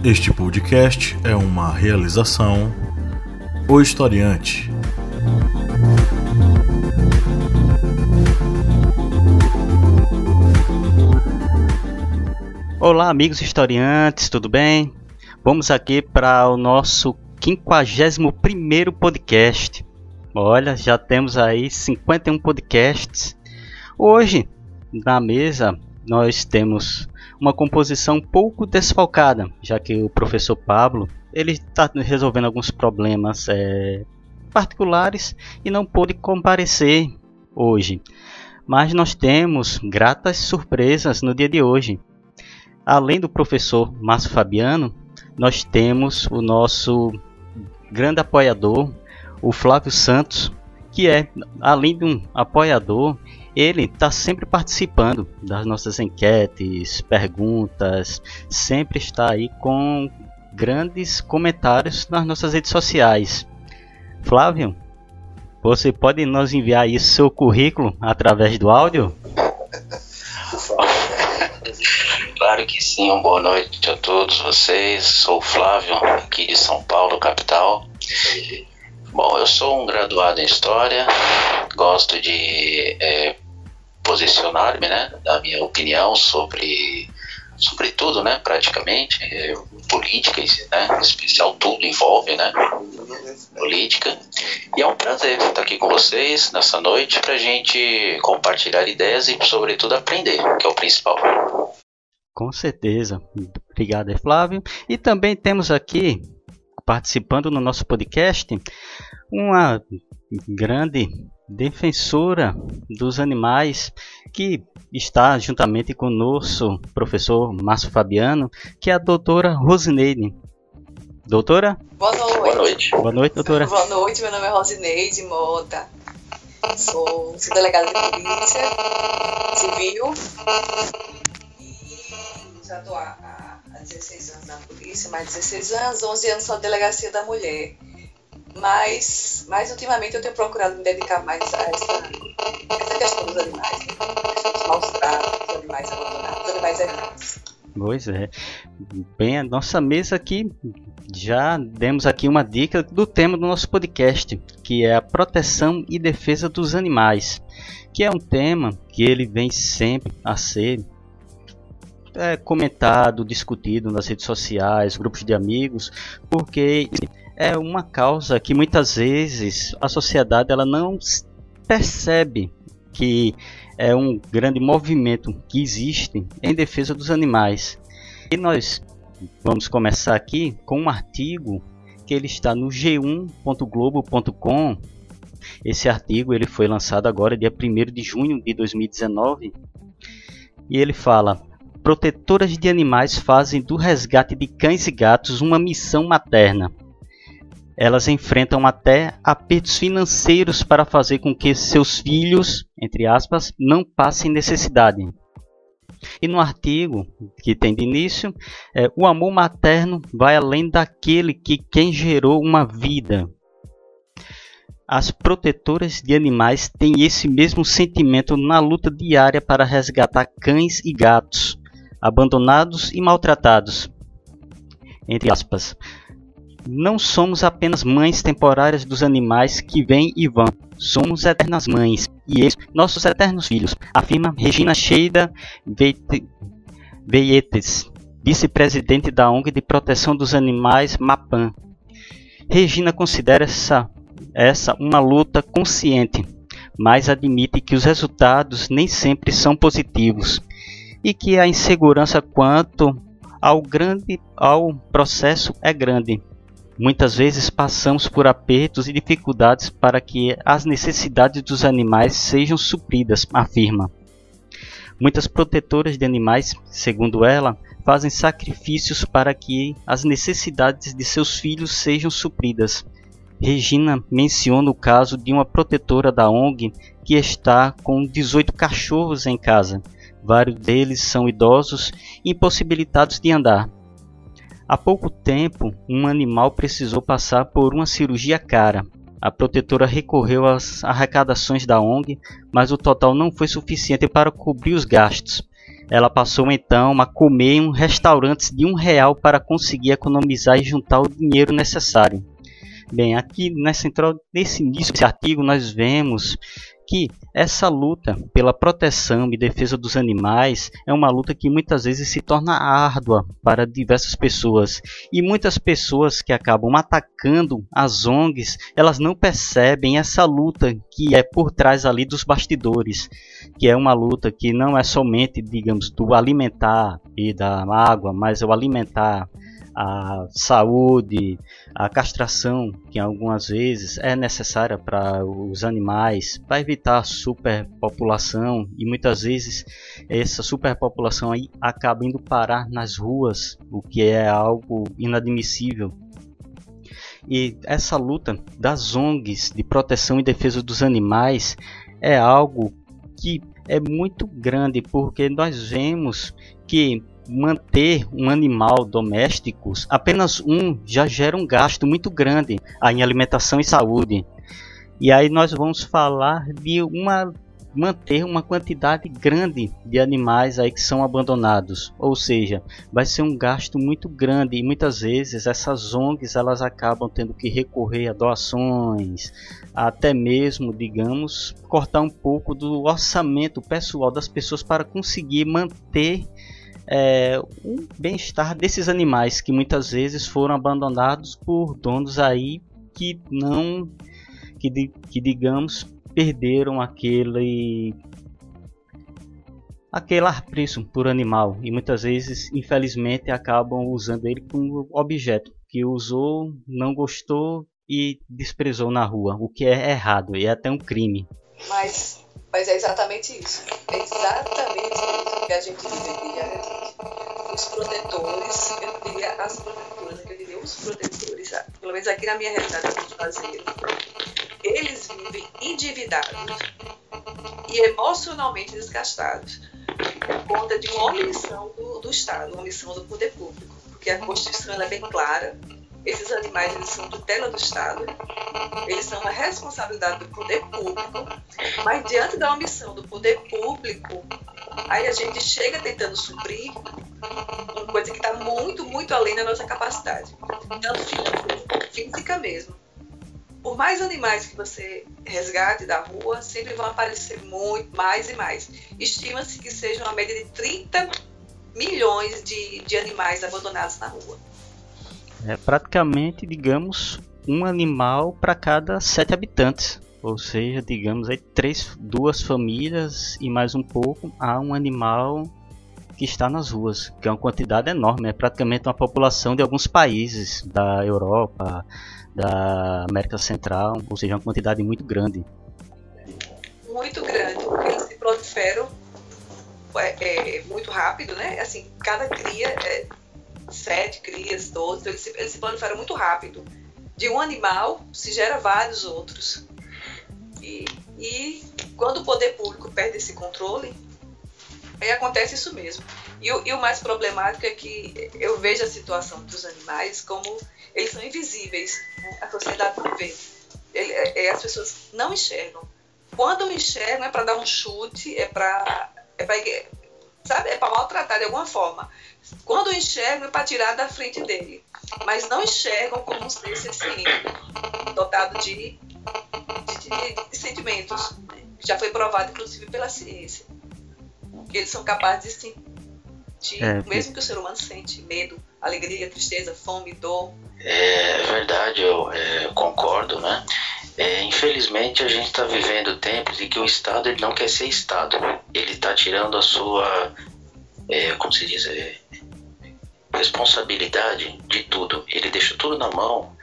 Este podcast é uma realização O Historiante. Olá, amigos historiantes, tudo bem? Vamos aqui para o nosso 51º podcast. Olha, já temos aí 51 podcasts. Hoje, na mesa, nós temos uma composição um pouco desfalcada, já que o professor Pablo ele está resolvendo alguns problemas particulares e não pôde comparecer hoje. Mas nós temos gratas surpresas no dia de hoje. Além do professor Márcio Fabiano, nós temos o nosso grande apoiador, o Flávio Santos, que é, além de um apoiador, ele está sempre participando das nossas enquetes, perguntas, sempre está aí com grandes comentários nas nossas redes sociais. Flávio, você pode nos enviar aí seu currículo através do áudio? Claro que sim, uma boa noite a todos vocês. Sou o Flávio, aqui de São Paulo, capital. Bom, eu sou um graduado em História, gosto de posicionar-me, né, da minha opinião sobre tudo, né, praticamente, política, né, em especial tudo envolve, né, política. E é um prazer estar aqui com vocês nessa noite para a gente compartilhar ideias e, sobretudo, aprender, que é o principal. Com certeza. Obrigado, Flávio. E também temos aqui, participando no nosso podcast, uma grande defensora dos animais que está juntamente com o nosso professor Márcio Fabiano, que é a doutora Rosineide. Doutora? Boa noite. Boa noite. Boa noite, doutora. Boa noite, meu nome é Rosineide Mota. Sou delegada de polícia civil e já estou há 16 anos na polícia, mais 16 anos, 11 anos na delegacia da mulher. Mas ultimamente eu tenho procurado me dedicar mais a essa questão dos animais, né? A questão dos maus tratos, dos animais abandonados, dos animais errantes. Pois é. Bem, a nossa mesa aqui, já demos aqui uma dica do tema do nosso podcast, que é a proteção e defesa dos animais, que é um tema que ele vem sempre a ser comentado, discutido nas redes sociais, grupos de amigos, porque é uma causa que muitas vezes a sociedade ela não percebe que é um grande movimento que existe em defesa dos animais. E nós vamos começar aqui com um artigo que ele está no g1.globo.com. Esse artigo ele foi lançado agora dia 1º de junho de 2019 e ele fala: protetoras de animais fazem do resgate de cães e gatos uma missão materna. Elas enfrentam até apertos financeiros para fazer com que seus filhos, entre aspas, não passem necessidade. E no artigo que tem de início, o amor materno vai além daquele que quem gerou uma vida. As protetoras de animais têm esse mesmo sentimento na luta diária para resgatar cães e gatos, abandonados e maltratados. Entre aspas. Não somos apenas mães temporárias dos animais que vêm e vão. Somos eternas mães e eles, nossos eternos filhos, afirma Regina Sheida Veietes, vice-presidente da ONG de Proteção dos Animais MAPAN. Regina considera essa uma luta consciente, mas admite que os resultados nem sempre são positivos e que a insegurança quanto ao processo é grande. Muitas vezes passamos por apertos e dificuldades para que as necessidades dos animais sejam supridas, afirma. Muitas protetoras de animais, segundo ela, fazem sacrifícios para que as necessidades de seus filhos sejam supridas. Regina menciona o caso de uma protetora da ONG que está com 18 cachorros em casa. Vários deles são idosos e impossibilitados de andar. Há pouco tempo, um animal precisou passar por uma cirurgia cara. A protetora recorreu às arrecadações da ONG, mas o total não foi suficiente para cobrir os gastos. ela passou então a comer em um restaurante de R$1 para conseguir economizar e juntar o dinheiro necessário. Bem, aqui nesse início desse artigo nós vemos que essa luta pela proteção e defesa dos animais é uma luta que muitas vezes se torna árdua para diversas pessoas. E muitas pessoas que acabam atacando as ONGs, elas não percebem essa luta que é por trás ali dos bastidores, que é uma luta que não é somente, digamos, do alimentar e da água, mas é o alimentar, a saúde, a castração, que algumas vezes é necessária para os animais, para evitar a superpopulação, e muitas vezes essa superpopulação aí acaba indo parar nas ruas, o que é algo inadmissível. E essa luta das ONGs de proteção e defesa dos animais é algo que é muito grande, porque nós vemos que manter um animal doméstico, apenas um, já gera um gasto muito grande em alimentação e saúde. E aí nós vamos falar de manter uma quantidade grande de animais aí que são abandonados, ou seja, vai ser um gasto muito grande, e muitas vezes essas ONGs elas acabam tendo que recorrer a doações, até mesmo, digamos, cortar um pouco do orçamento pessoal das pessoas para conseguir manter o bem-estar desses animais que muitas vezes foram abandonados por donos aí que não, que digamos, perderam aquele apreço por animal, e muitas vezes, infelizmente, acabam usando ele como objeto, que usou, não gostou e desprezou na rua, o que é errado e é até um crime. Mas é exatamente isso. É exatamente isso que a gente vive aqui diariamente. Os protetores, eu diria as protetoras, eu diria os protetores, pelo menos aqui na minha realidade de fazer, eles vivem endividados e emocionalmente desgastados por conta de uma omissão do Estado, uma omissão do poder público, porque a Constituição ela é bem clara. Esses animais eles são tutela do Estado, eles são uma responsabilidade do poder público, mas diante da omissão do poder público, aí a gente chega tentando suprir uma coisa que está muito, muito além da nossa capacidade, tanto física mesmo. Por mais animais que você resgate da rua, sempre vão aparecer muito, mais e mais. Estima-se que seja uma média de 30 milhões de animais abandonados na rua. É praticamente, digamos, um animal para cada 7 habitantes. Ou seja, digamos, aí 2 famílias e mais um pouco há um animal que está nas ruas, que é uma quantidade enorme. É praticamente uma população de alguns países da Europa, da América Central, ou seja, uma quantidade muito grande. Muito grande, porque eles se proliferam muito rápido, né? Assim, cada cria 7 crias, 12, então eles se proliferam muito rápido. De um animal se gera vários outros. E quando o poder público perde esse controle, aí acontece isso mesmo. E o mais problemático é que eu vejo a situação dos animais como eles são invisíveis, né? A sociedade não vê. As pessoas não enxergam. Quando enxergam é para dar um chute, é para maltratar de alguma forma. Quando enxergam é para tirar da frente dele. Mas não enxergam como um ser senciente, dotado de sentimentos. Já foi provado, inclusive, pela ciência. Que eles são capazes de sentir, mesmo que o ser humano sente medo, alegria, tristeza, fome, dor. É verdade, eu concordo, né? Infelizmente a gente está vivendo tempos em que o Estado ele não quer ser Estado. Ele está tirando a sua, como se diz, responsabilidade de tudo. Ele deixa tudo na mão.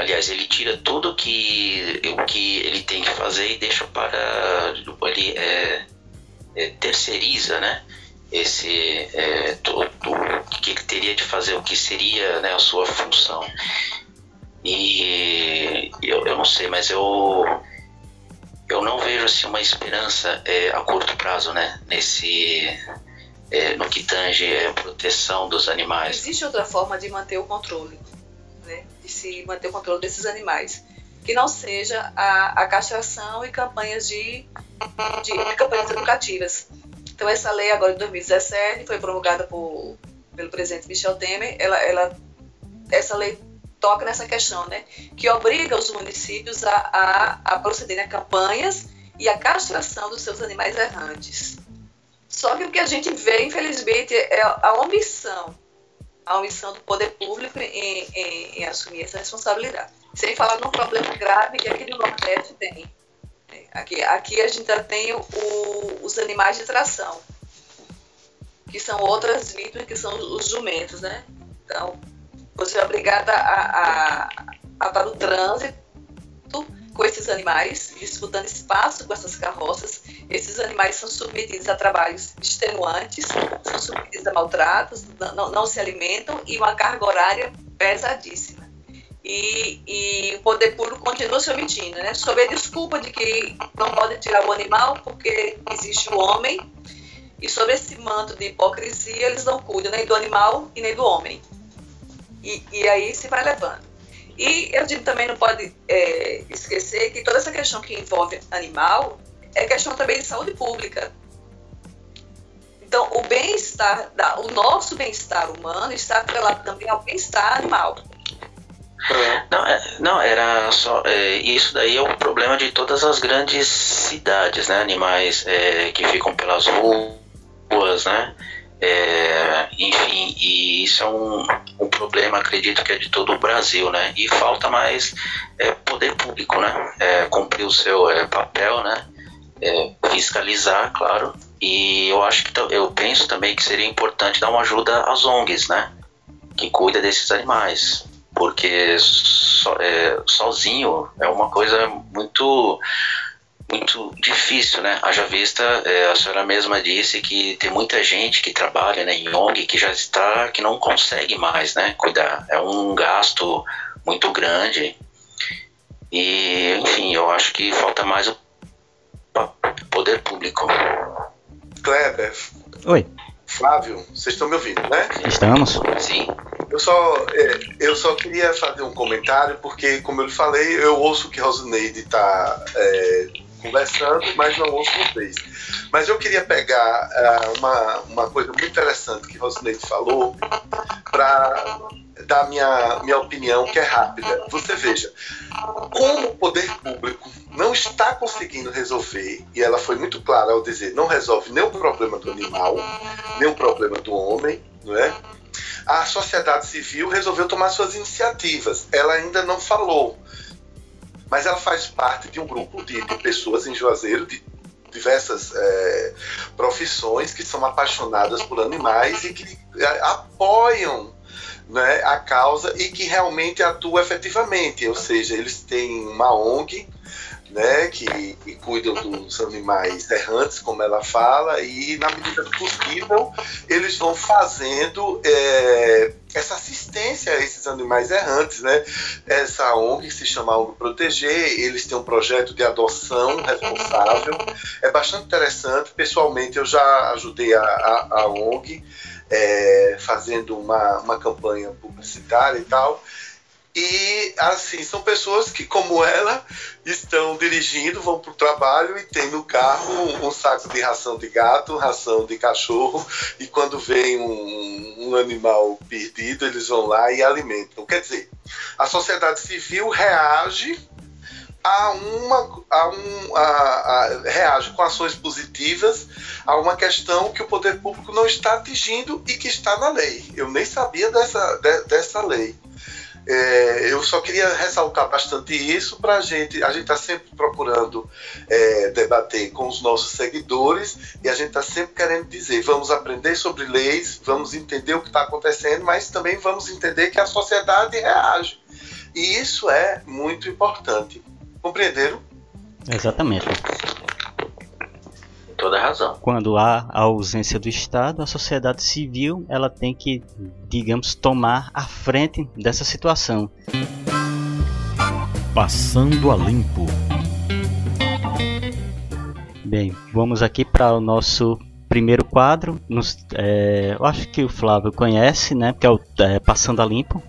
Aliás, ele tira tudo o que ele tem que fazer e deixa para ele terceiriza, né? Tudo o que ele teria de fazer, o que seria, né, a sua função. E eu não sei, mas eu não vejo assim, uma esperança a curto prazo, né, no que tange a proteção dos animais. Existe outra forma de manter o controle, né, de se manter o controle desses animais, que não seja a castração e campanhas campanhas educativas. Então essa lei agora de 2017 foi promulgada pelo presidente Michel Temer. Essa lei toca nessa questão, né, que obriga os municípios a procederem a campanhas e a castração dos seus animais errantes. Só que o que a gente vê, infelizmente, é a omissão do poder público em assumir essa responsabilidade. Sem falar num problema grave que aqui no Nordeste tem. Aqui a gente já tem os animais de tração, que são outras vítimas, que são os jumentos, né? Então, você é obrigada a estar no trânsito com esses animais, disputando espaço com essas carroças. Esses animais são submetidos a trabalhos extenuantes, são submetidos a maltratos, não se alimentam e uma carga horária pesadíssima. E o poder público continua se omitindo, né? Sob a desculpa de que não pode tirar o animal porque existe o homem, e sob esse manto de hipocrisia eles não cuidam nem do animal e nem do homem. E aí se vai levando. E a gente também não pode esquecer que toda essa questão que envolve animal é questão também de saúde pública. Então, o nosso bem-estar humano está atrelado também ao bem-estar animal. Não, era só. Isso daí é o problema de todas as grandes cidades, né? Animais que ficam pelas ruas, né? Enfim, e isso é um problema, acredito que é de todo o Brasil, né? E falta mais poder público, né? Cumprir o seu papel, né? Fiscalizar, claro. E eu penso também que seria importante dar uma ajuda às ONGs, né? Que cuida desses animais. Porque sozinho é uma coisa muito, muito difícil, né? Haja vista, a senhora mesma disse que tem muita gente que trabalha, né, em ONG que não consegue mais, né, cuidar. É um gasto muito grande. E, enfim, eu acho que falta mais o poder público. Kleber. Oi. Flávio, vocês estão me ouvindo, né? Estamos. Sim. Eu só queria fazer um comentário, porque, como eu lhe falei, eu ouço que Rosineide está conversando, mas não ouço vocês. Mas eu queria pegar uma coisa muito interessante que Rosineide falou para dar minha opinião, que é rápida. Você veja, como o poder público não está conseguindo resolver, e ela foi muito clara ao dizer, não resolve nem o problema do animal, nem o problema do homem, não é? A sociedade civil resolveu tomar suas iniciativas. Ela ainda não falou, mas ela faz parte de um grupo de pessoas em Juazeiro, de diversas profissões, que são apaixonadas por animais e que apoiam, né, a causa e que realmente atuam efetivamente. Ou seja, eles têm uma ONG, né, que cuidam dos animais errantes, como ela fala, e na medida do possível eles vão fazendo essa assistência a esses animais errantes, né? Essa ONG se chama ONG Proteger, eles têm um projeto de adoção responsável, é bastante interessante. Pessoalmente eu já ajudei a ONG fazendo uma campanha publicitária e tal. E, assim, são pessoas que, como ela, estão dirigindo, vão para o trabalho e tem no carro um saco de ração de gato, ração de cachorro, e quando vem um animal perdido, eles vão lá e alimentam. Quer dizer, a sociedade civil reage reage com ações positivas a uma questão que o poder público não está atingindo e que está na lei. Eu nem sabia dessa lei. Eu só queria ressaltar bastante isso para a gente está sempre procurando debater com os nossos seguidores, e a gente está sempre querendo dizer, vamos aprender sobre leis, vamos entender o que está acontecendo, mas também vamos entender que a sociedade reage, e isso é muito importante. Compreenderam? Exatamente. Toda razão. Quando há a ausência do Estado, a sociedade civil ela tem que, digamos, tomar a frente dessa situação. Passando a limpo. Bem, vamos aqui para o nosso primeiro quadro. Eu acho que o Flávio conhece, né? Que é o Passando a Limpo.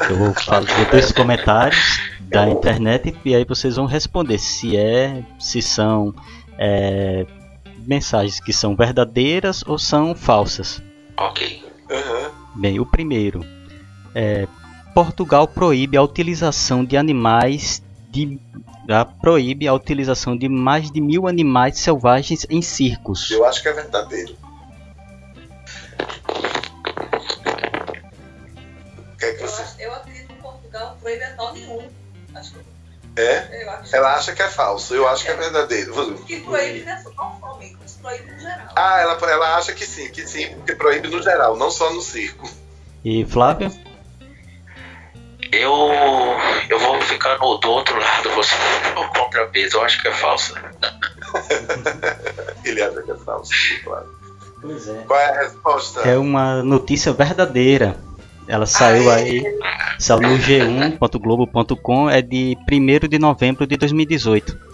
Eu vou fazer 2 comentários da internet e aí vocês vão responder se são mensagens que são verdadeiras ou são falsas. Ok. Bem, o primeiro é: Portugal proíbe a utilização de animais proíbe a utilização de mais de 1.000 animais selvagens em circos. Eu acho que é verdadeiro. Eu acredito que Portugal proíbe animal nenhum. Acho que... Ela acha que é falso, eu acho que é verdadeiro. Que proíbe não somente, mas proíbe no geral. Ela acha que sim, porque proíbe no geral, não só no circo. E Flávio? Eu vou ficar do outro lado, você o contrapeso, eu acho que é falso. Ele acha que é falso, claro. Pois é. Qual é a resposta? É uma notícia verdadeira. Ela saiu saiu no g1.globo.com, é de 1º de novembro de 2018.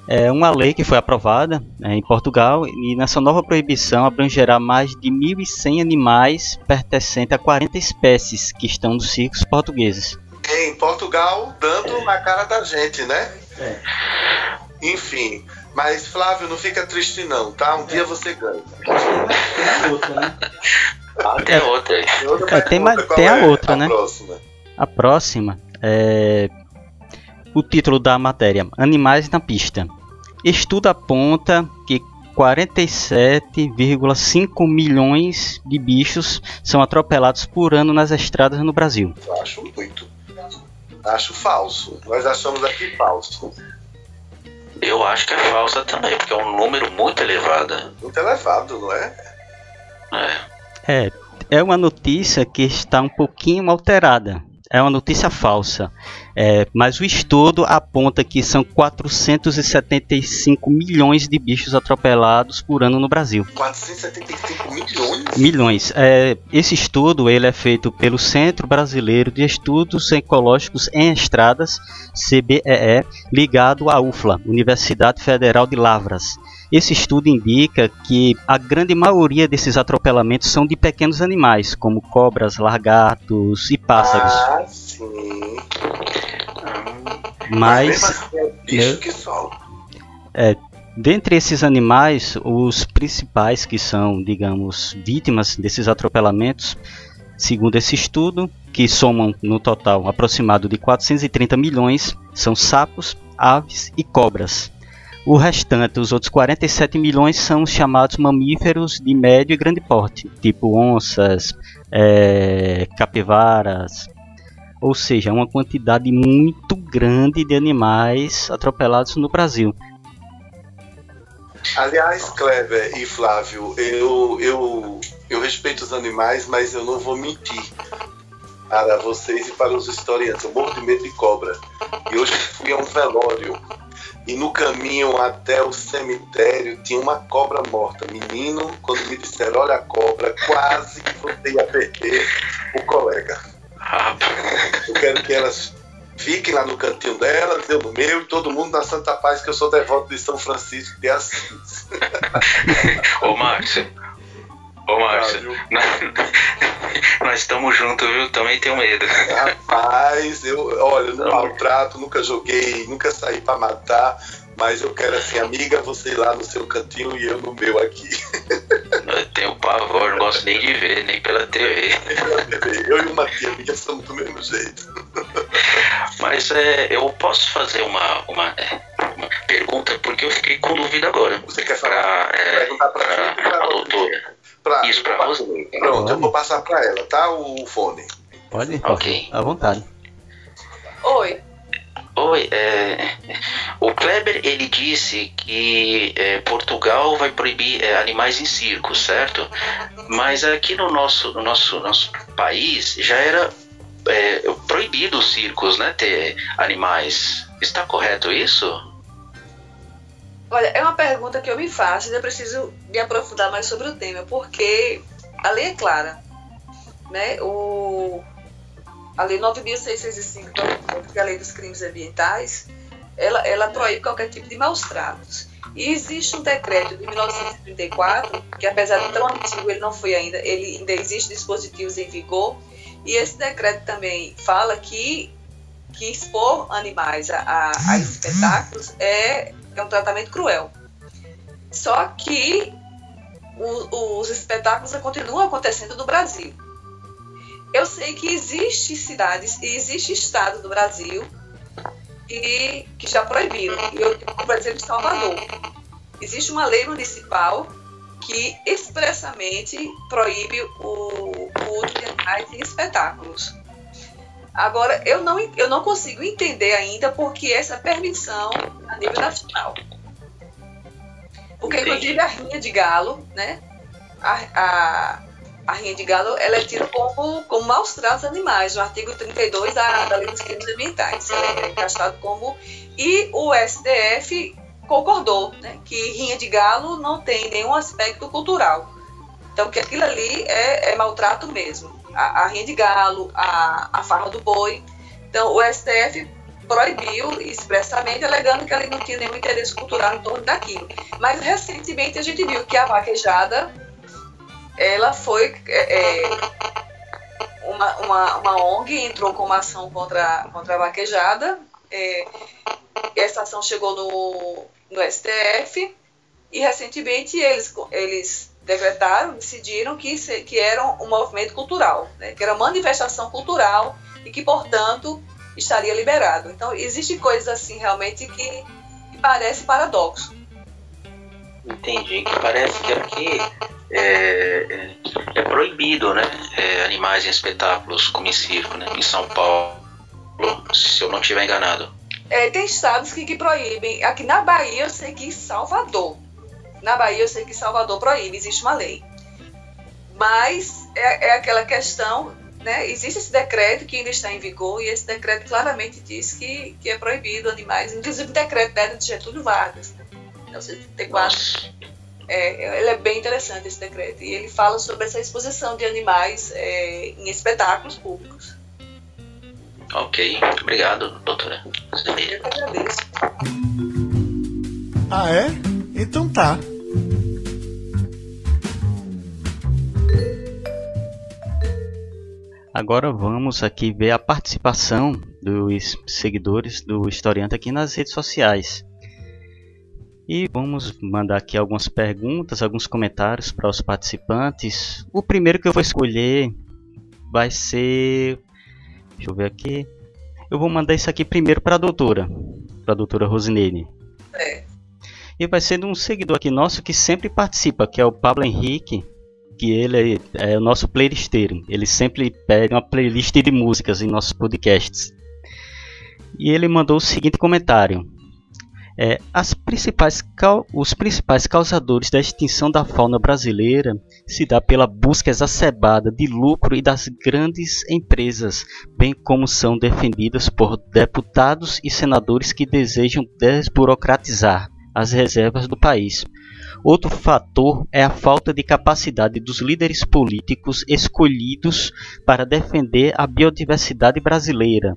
É uma lei que foi aprovada em Portugal, e nessa nova proibição abrangerá mais de 1.100 animais pertencentes a 40 espécies que estão nos circos portugueses. Em Portugal, dando na cara da gente, né? Enfim, mas Flávio, não fica triste não, tá? Um dia você ganha. Tem outra aí. Tem a outra, né? Próxima. A próxima é o título da matéria: Animais na pista. Estudo aponta que 47,5 milhões de bichos são atropelados por ano nas estradas no Brasil. Eu acho muito. Acho falso. Nós achamos aqui falso. Eu acho que é falsa também, porque é um número muito elevado. Muito elevado, não é? É uma notícia que está um pouquinho alterada. É uma notícia falsa. Mas o estudo aponta que são 475 milhões de bichos atropelados por ano no Brasil. 475 milhões? Milhões. Esse estudo ele é feito pelo Centro Brasileiro de Estudos Ecológicos em Estradas, CBEE, ligado à UFLA, Universidade Federal de Lavras. Esse estudo indica que a grande maioria desses atropelamentos são de pequenos animais, como cobras, lagartos e pássaros. Ah, sim. Mas é bicho que solta. Dentre esses animais, os principais que são, digamos, vítimas desses atropelamentos, segundo esse estudo, que somam no total aproximado de 430 milhões, são sapos, aves e cobras. O restante, os outros 47 milhões, são os chamados mamíferos de médio e grande porte, tipo onças, capivaras, ou seja, uma quantidade muito grande de animais atropelados no Brasil. Aliás, Kleber e Flávio, eu respeito os animais, mas eu não vou mentir para vocês e para os historiantes. Eu morro de medo de cobra. E hoje fui a um velório. E no caminho até o cemitério tinha uma cobra morta. Menino, quando me disseram, olha a cobra, quase que voltei a perder o colega. Eu quero que elas fiquem lá no cantinho delas, eu no meu, e todo mundo na Santa Paz, que eu sou devoto de São Francisco de Assis. Ô Márcio, nós estamos juntos, viu? Também tenho medo. Rapaz, eu não maltrato, nunca joguei, nunca saí pra matar, mas eu quero assim, amiga, você lá no seu cantinho e eu no meu aqui. Eu tenho pavor, não gosto nem de ver, nem pela TV. Eu e uma tia minha somos do mesmo jeito. Mas eu posso fazer uma pergunta, porque eu fiquei com dúvida agora. Você quer perguntar pra a doutora? Isso, pra Rosa. Pronto, eu vou passar pra ela, tá? O fone. Pode? Ok. À vontade. Oi. O Kleber, ele disse que Portugal vai proibir animais em circo, certo? Mas aqui no nosso país já era proibido os circos, né, ter animais. Está correto isso? Olha, é uma pergunta que eu me faço e eu preciso me aprofundar mais sobre o tema, porque a lei é clara, né? A lei 9.605, que é a lei dos crimes ambientais, ela proíbe qualquer tipo de maus tratos. E existe um decreto de 1934, que apesar de tão antigo, ele não foi ainda, ele ainda existe dispositivos em vigor, e esse decreto também fala que expor animais a espetáculos é um tratamento cruel. Só que os espetáculos continuam acontecendo no Brasil. Eu sei que existem cidades e existem estados do Brasil que já proibiram. Por exemplo, em Salvador. Existe uma lei municipal que expressamente proíbe o uso de animais em espetáculos. Agora, eu não consigo entender ainda por que essa permissão a nível nacional. Porque, inclusive, a rinha de galo, né? A rinha de galo, ela é tida como maus tratos animais, no artigo 32 da Lei dos Crimes Ambientais. Ela é encaixada como... E o STF concordou, né, que rinha de galo não tem nenhum aspecto cultural. Então, que aquilo ali é maltrato mesmo. A rinha de galo, a farra do boi. Então, o STF proibiu expressamente, alegando que ali não tinha nenhum interesse cultural em torno daquilo. Mas, recentemente, a gente viu que a vaquejada, ela foi... uma ONG entrou com uma ação contra a vaquejada. Essa ação chegou no STF e, recentemente, eles decidiram que era um movimento cultural, né? Que era manifestação cultural e que, portanto, estaria liberado. Então, existem coisas assim, realmente, que parece paradoxo. Entendi, que parece que aqui é proibido, né? Animais em espetáculos como em circo, né? Em São Paulo, se eu não estiver enganado. Tem estados que proíbem. Aqui na Bahia, eu sei que Salvador. Na Bahia, eu sei que Salvador proíbe, existe uma lei. Mas é aquela questão, né? Existe esse decreto que ainda está em vigor, e esse decreto claramente diz que é proibido animais, inclusive o decreto de Getúlio Vargas, né? 1974. Ele é bem interessante, esse decreto, e ele fala sobre essa exposição de animais em espetáculos públicos. Ok, obrigado, doutora. Eu que agradeço. Ah, é? Então tá. Agora vamos aqui ver a participação dos seguidores do Historiante aqui nas redes sociais. E vamos mandar aqui algumas perguntas, alguns comentários para os participantes. O primeiro que eu vou escolher vai ser... Deixa eu ver aqui. Eu vou mandar isso aqui primeiro para a doutora Rosineide. E vai ser de um seguidor aqui nosso que sempre participa, que é o Pablo Henrique, que ele é o nosso playlisteiro. Ele sempre pega uma playlist de músicas em nossos podcasts. E ele mandou o seguinte comentário. Os principais causadores da extinção da fauna brasileira se dá pela busca exacerbada de lucro e das grandes empresas, bem como são defendidas por deputados e senadores que desejam desburocratizar as reservas do país. Outro fator é a falta de capacidade dos líderes políticos escolhidos para defender a biodiversidade brasileira,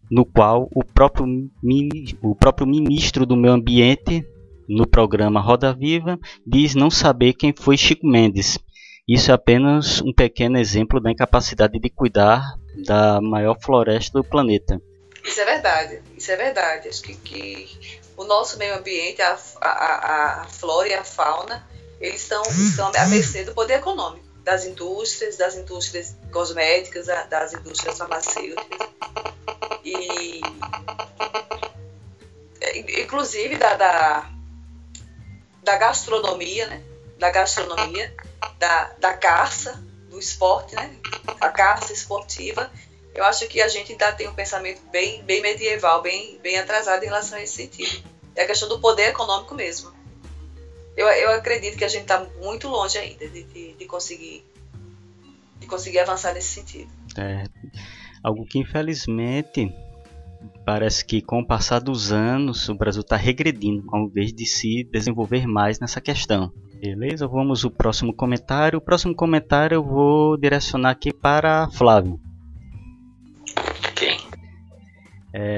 no qual o próprio ministro do Meio Ambiente, no programa Roda Viva, diz não saber quem foi Chico Mendes. Isso é apenas um pequeno exemplo da incapacidade de cuidar da maior floresta do planeta. Isso é verdade. Acho que o nosso meio ambiente, a flora e a fauna, eles estão à mercê do poder econômico, das indústrias cosméticas, das indústrias farmacêuticas. E inclusive da gastronomia, né? Da caça, do esporte, né? A caça esportiva. Eu acho que a gente ainda tem um pensamento bem medieval, bem atrasado em relação a esse sentido. É a questão do poder econômico mesmo. Eu acredito que a gente está muito longe ainda de conseguir avançar nesse sentido. Algo que, infelizmente, parece que com o passar dos anos o Brasil está regredindo, ao invés de se desenvolver mais nessa questão. Beleza? Vamos ao próximo comentário. O próximo comentário eu vou direcionar aqui para Flávio. Quem?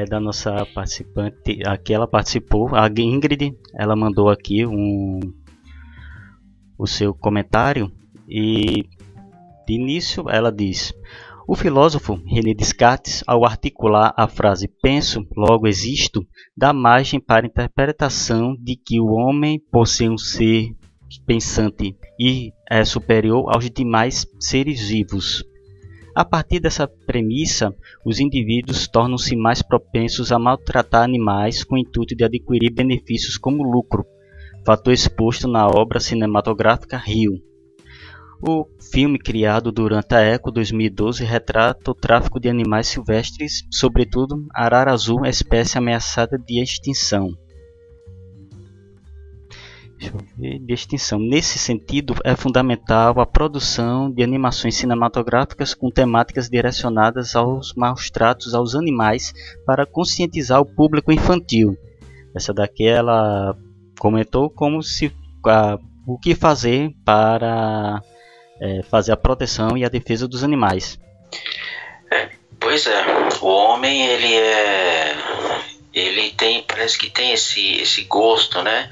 Da nossa participante, aqui ela participou, a Ingrid, ela mandou aqui o seu comentário e de início ela diz: O filósofo René Descartes, ao articular a frase penso, logo existo, dá margem para a interpretação de que o homem, por ser um ser pensante e é superior aos demais seres vivos. A partir dessa premissa, os indivíduos tornam-se mais propensos a maltratar animais com o intuito de adquirir benefícios como lucro, fator exposto na obra cinematográfica Rio. O filme, criado durante a Eco 2012, retrata o tráfico de animais silvestres, sobretudo arara azul, espécie ameaçada de extinção. Nesse sentido, é fundamental a produção de animações cinematográficas com temáticas direcionadas aos maus tratos aos animais para conscientizar o público infantil. Essa daqui ela comentou como se o que fazer para fazer a proteção e a defesa dos animais. Pois é, o homem ele tem, parece que tem esse gosto, né?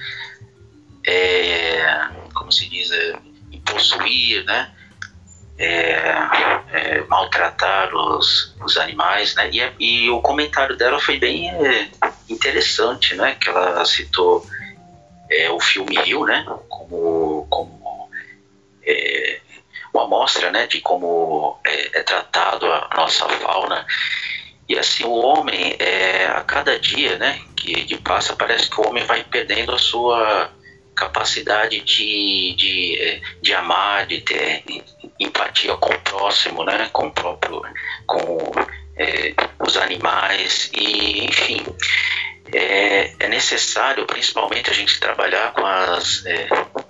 Como se diz, em possuir, né? Maltratar os animais, né? E o comentário dela foi bem interessante, né? Que ela citou o filme Rio, né? Como uma amostra, né, de como é tratado a nossa fauna. E assim, o homem, a cada dia, né, que passa, parece que o homem vai perdendo a sua capacidade de amar, de ter empatia com o próximo, né, com os animais, e enfim, é necessário principalmente a gente trabalhar com as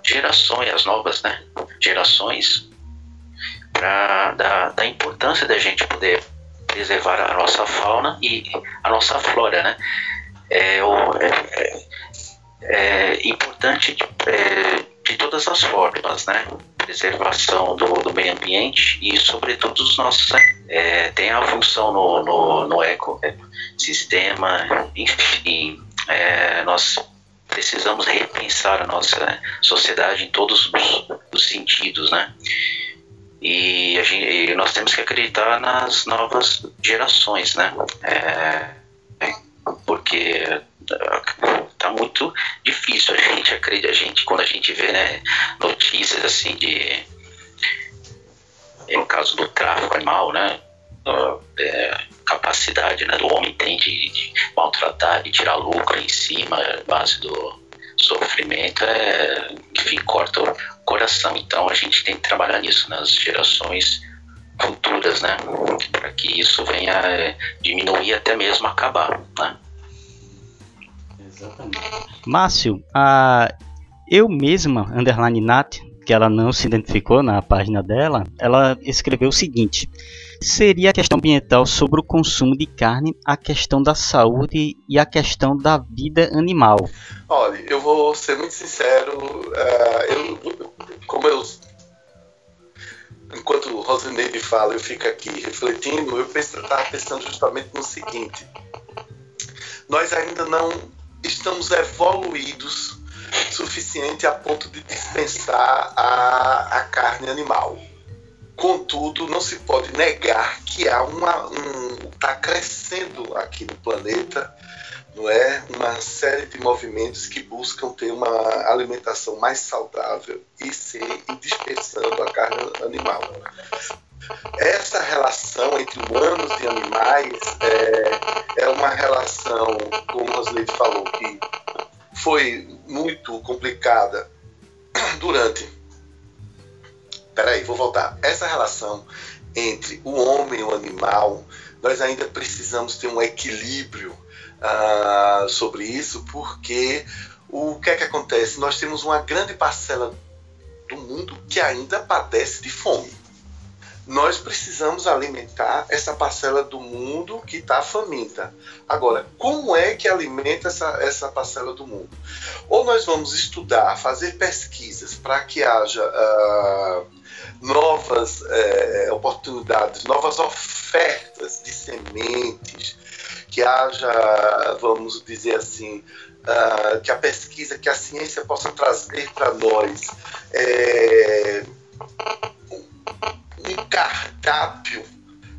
gerações, as novas, né, gerações, para da importância da gente poder preservar a nossa fauna e a nossa flora, né? É importante de todas as formas, né? Preservação do meio ambiente e, sobretudo, os nossos tem a função no ecossistema, enfim, nós precisamos repensar a nossa sociedade em todos os sentidos, né? E nós temos que acreditar nas novas gerações, né? Porque tá muito difícil a gente acreditar, quando a gente vê, né, notícias assim no caso do tráfico animal, né? Capacidade, né, do homem tem de maltratar, de tirar lucro em cima, a base do sofrimento, enfim, corta o coração. Então a gente tem que trabalhar nisso nas gerações futuras, né, para que isso venha diminuir, até mesmo acabar, né? Exatamente. Márcio, eu mesma, underline Nat, que ela não se identificou na página dela, ela escreveu o seguinte: seria a questão ambiental sobre o consumo de carne, a questão da saúde e a questão da vida animal. Olha, eu vou ser muito sincero, enquanto Rosineide fala, eu fico aqui refletindo, eu estava pensando justamente no seguinte: nós ainda não estamos evoluídos suficiente a ponto de dispensar a carne animal. Contudo, não se pode negar que está crescendo aqui no planeta, não é, uma série de movimentos que buscam ter uma alimentação mais saudável e dispensando a carne animal. Essa relação entre humanos e animais é uma relação, como a Rosineide falou, que foi muito complicada durante... Peraí, vou voltar. Essa relação entre o homem e o animal, nós ainda precisamos ter um equilíbrio sobre isso, porque o que é que acontece? Nós temos uma grande parcela do mundo que ainda padece de fome. Nós precisamos alimentar essa parcela do mundo que está faminta. Agora, como é que alimenta essa parcela do mundo? Ou nós vamos estudar, fazer pesquisas para que haja novas oportunidades, novas ofertas de sementes, que haja, vamos dizer assim, que a pesquisa, que a ciência possa trazer para nós um cardápio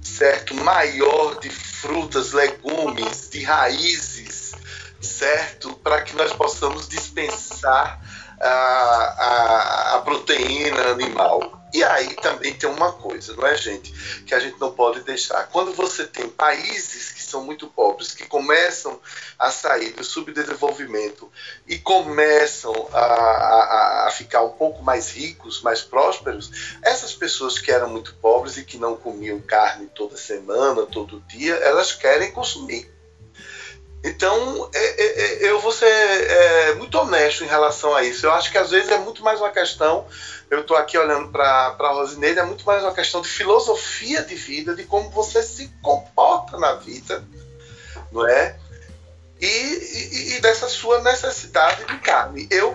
certo, maior de frutas, legumes, de raízes, certo, para que nós possamos dispensar a proteína animal. E aí também tem uma coisa, não é, gente, que a gente não pode deixar. Quando você tem países que são muito pobres, que começam a sair do subdesenvolvimento e começam a ficar um pouco mais ricos, mais prósperos, essas pessoas que eram muito pobres e que não comiam carne toda semana, todo dia, elas querem consumir. Então, eu vou ser muito honesto em relação a isso. Eu acho que às vezes é muito mais uma questão, eu estou aqui olhando para a Rosineide, é muito mais uma questão de filosofia de vida, de como você se comporta na vida, não é? E dessa sua necessidade de carne. Eu,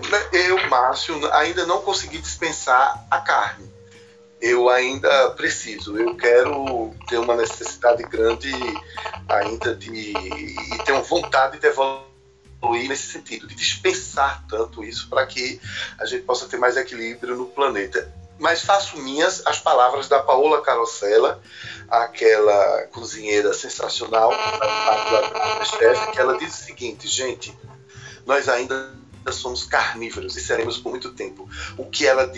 Márcio, ainda não consegui dispensar a carne. Eu ainda preciso, eu quero ter uma necessidade grande ainda e ter uma vontade de evoluir nesse sentido, de dispensar tanto isso para que a gente possa ter mais equilíbrio no planeta. Mas faço minhas as palavras da Paola Carosella, aquela cozinheira sensacional, que ela diz o seguinte: gente, nós ainda somos carnívoros e seremos por muito tempo. O que ela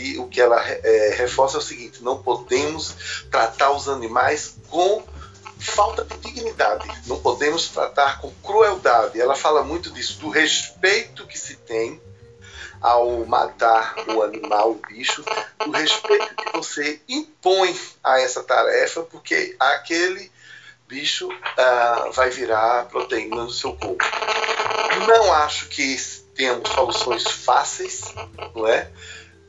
reforça é o seguinte: não podemos tratar os animais com falta de dignidade, não podemos tratar com crueldade. Ela fala muito disso, do respeito que se tem ao matar o animal, o bicho, do respeito que você impõe a essa tarefa, porque aquele bicho vai virar proteína no seu corpo. Não acho que temos soluções fáceis, não é?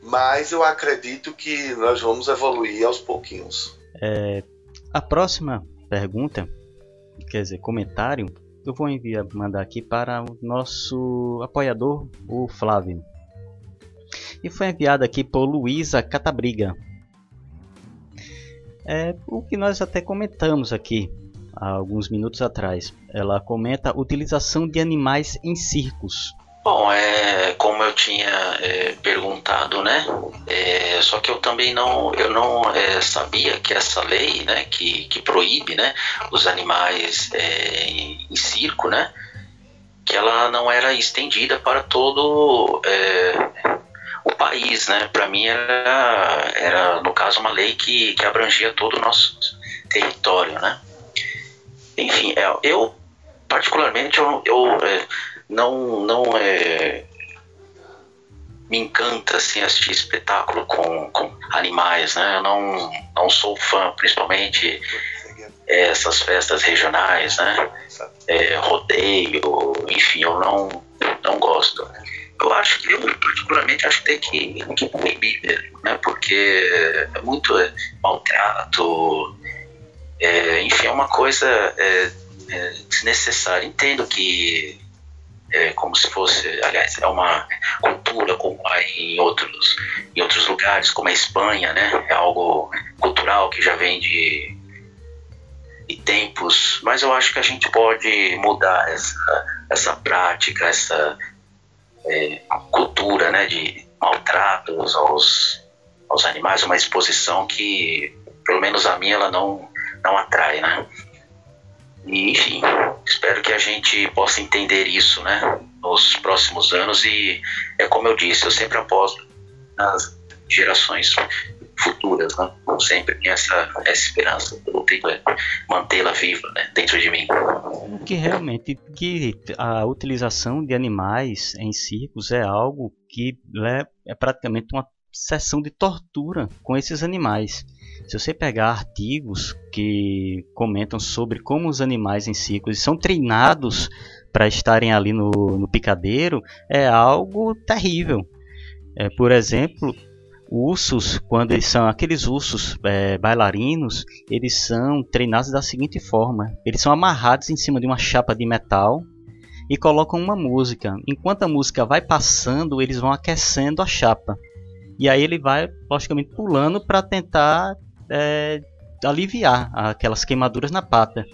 Mas eu acredito que nós vamos evoluir aos pouquinhos. A próxima pergunta, quer dizer, comentário, eu vou mandar aqui para o nosso apoiador, o Flávio. E foi enviado aqui por Luísa Catabriga. O que nós até comentamos aqui há alguns minutos atrás. Ela comenta a utilização de animais em circos. Bom, como eu tinha perguntado, né? Só que eu também não sabia que essa lei, né, que proíbe, né, os animais em circo, né, que ela não era estendida para todo o país, né? Para mim era no caso uma lei que abrangia todo o nosso território, né? Enfim, eu particularmente não me encanta assim assistir espetáculo com animais, né? Eu não sou fã, principalmente essas festas regionais, né? Rodeio, enfim, eu não gosto. Eu particularmente acho que tem que proibir mesmo, né? Porque é muito maltrato, enfim, é uma coisa desnecessária. Entendo que como se fosse, aliás, é uma cultura como há em outros lugares, como a Espanha, né? É algo cultural que já vem de tempos, mas eu acho que a gente pode mudar essa prática, essa cultura, né, de maltratos aos animais, uma exposição que, pelo menos a minha, ela não atrai, né? E, enfim, espero que a gente possa entender isso, né, nos próximos anos. E como eu disse, eu sempre aposto nas gerações futuras, né? Eu sempre tenho essa esperança, eu tento mantê-la viva, né, dentro de mim. Que realmente a utilização de animais em circos é algo que é praticamente uma sessão de tortura com esses animais. Se você pegar artigos que comentam sobre como os animais em circos são treinados para estarem ali no picadeiro, é algo terrível. Por exemplo, ursos, quando eles são aqueles ursos bailarinos, eles são treinados da seguinte forma: eles são amarrados em cima de uma chapa de metal e colocam uma música. Enquanto a música vai passando, eles vão aquecendo a chapa. E aí ele vai, logicamente, pulando para tentar aliviar aquelas queimaduras na pata.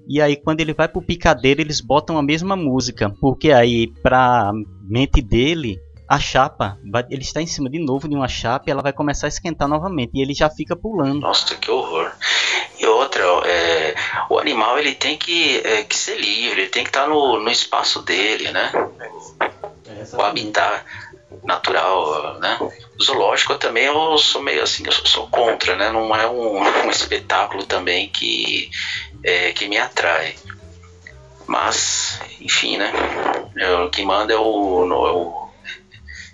E aí quando ele vai para o picadeiro, eles botam a mesma música, porque aí para a mente dele, a chapa, ele está em cima de novo de uma chapa e ela vai começar a esquentar novamente. E ele já fica pulando. Nossa, que horror. E outra, o animal ele tem que ser livre, ele tem que estar no espaço dele, né? O habitat natural, né? Zoológico também eu sou meio assim, eu sou contra, né? Não é um espetáculo também que me atrai. Mas, enfim, né? O que manda é o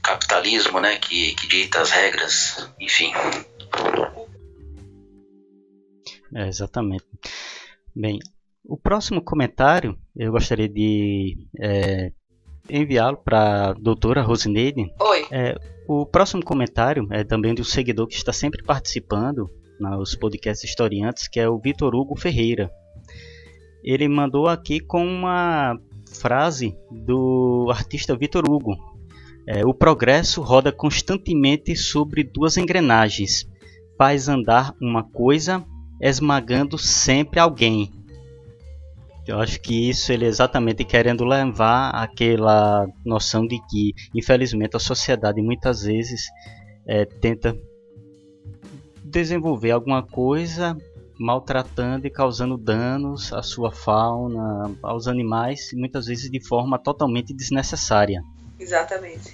capitalismo, né? Que dita as regras, enfim. Exatamente. Bem, o próximo comentário eu gostaria de enviá-lo para a doutora Rosineide. Oi. O próximo comentário é também de um seguidor que está sempre participando nos podcasts historiantes, que é o Vitor Hugo Ferreira. Ele mandou aqui com uma frase do artista Vitor Hugo. O progresso roda constantemente sobre duas engrenagens. Faz andar uma coisa, esmagando sempre alguém. Eu acho que isso ele é exatamente querendo levar aquela noção de que, infelizmente, a sociedade muitas vezes tenta desenvolver alguma coisa maltratando e causando danos à sua fauna, aos animais, muitas vezes de forma totalmente desnecessária. Exatamente.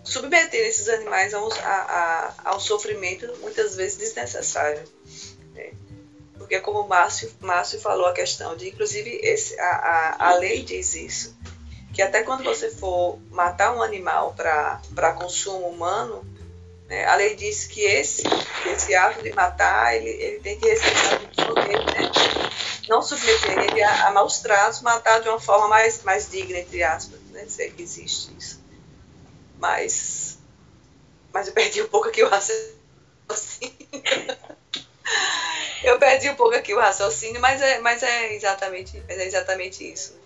Submeter esses animais ao sofrimento, muitas vezes desnecessário. Porque como o Márcio falou a questão de, inclusive, a lei diz isso, que até quando você for matar um animal para consumo humano, né, a lei diz que esse ato de matar, ele tem que respeitar, né, não submeter ele a maus tratos, matar de uma forma mais digna, entre aspas, né, sei que existe isso. Mas eu perdi um pouco aqui o raciocínio. Mas é exatamente isso.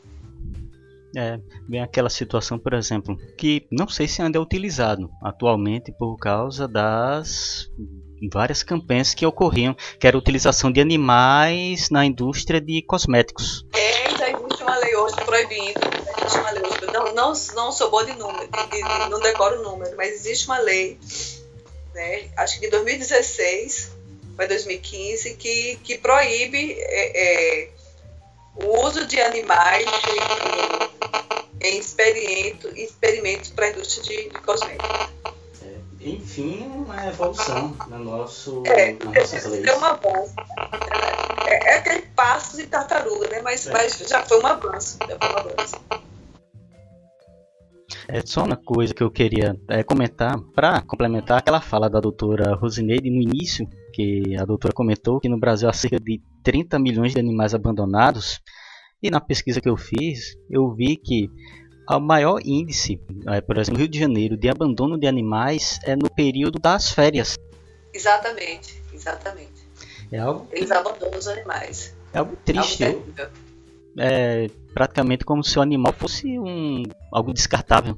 Bem aquela situação, por exemplo, que não sei se ainda é utilizado atualmente por causa das várias campanhas que ocorriam, que era a utilização de animais na indústria de cosméticos. Já existe uma lei hoje proibindo. Não sou boa de número, não decoro o número, mas existe uma lei, né, acho que de 2016 para 2015, que proíbe o uso de animais em experimentos para a indústria de cosméticos. Enfim, uma evolução nas nossas leis. É um avanço. É aquele passo de tartaruga, né? Mas já foi um avanço. Só uma coisa que eu queria comentar, para complementar aquela fala da doutora Rosineide no início, que a doutora comentou que no Brasil há cerca de 30 milhões de animais abandonados, e na pesquisa que eu fiz, eu vi que o maior índice, por exemplo, no Rio de Janeiro, de abandono de animais é no período das férias. Exatamente. Eles abandonam os animais. É algo triste. É praticamente como se o animal fosse algo descartável.